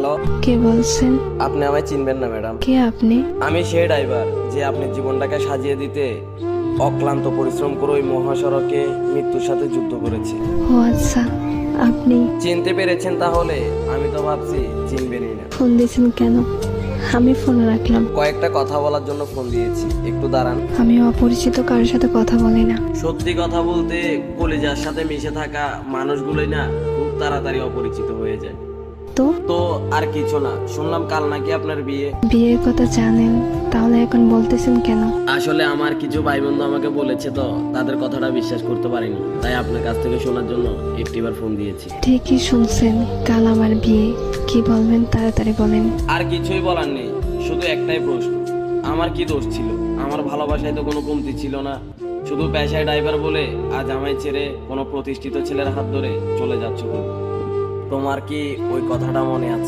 Hello, কে বলছেন? আপনি আমায় চিনবেন না ম্যাডাম। কে আপনি? আমি সেই ড্রাইভার যে আপনার জীবনটাকে সাজিয়ে দিতে অক্লান্ত পরিশ্রম করে ওই মহাসড়কে মৃত্যুর সাথে যুদ্ধ করেছে। ও আচ্ছা, আপনি চিনতে পেরেছেন তাহলে? আমি তো ভাবছি চিনবেনই না। ফোন দিয়েছেন কেন? আমি ফোন রাখলাম। কয়েকটা কথা বলার জন্য ফোন দিয়েছি, একটু দাঁড়ান। আমি অপরিচিত কারোর সাথে কথা বলি না। সত্যি কথা বলতে কলিজার সাথে মিশে থাকা মানুষগুলোই না খুব তাড়াতাড়ি অপরিচিত হয়ে যায়। তো তো আর কিছু না, শুনলাম কাল নাকি আপনার বিয়ে। বিয়ের কথা জানেন, তাহলে এখন বলতেছেন কেন? আসলে আমার কিছু ভাই বন্ধু আমাকে বলেছে তো, তাদের কথাটা বিশ্বাস করতে পারিনি, তাই আপনার কাছ থেকে শোনার জন্য একটিবার ফোন দিয়েছি। ঠিকই শুনছেন, কাল আমার বিয়ে। কি বলবেন তাড়াতাড়ি বলেন। আর কিছুই বলার নেই, শুধু একটাই প্রশ্ন, আমার কি দোষ ছিল? আমার ভালোবাসায় তো কোনো কমতি ছিল না, শুধু পেশায় ড্রাইভার বলে আজ আমায় ছেড়ে কোনো প্রতিষ্ঠিত ছেলের হাত ধরে চলে যাচ্ছ। তোমার কি ওই কথাটা মনে আছে?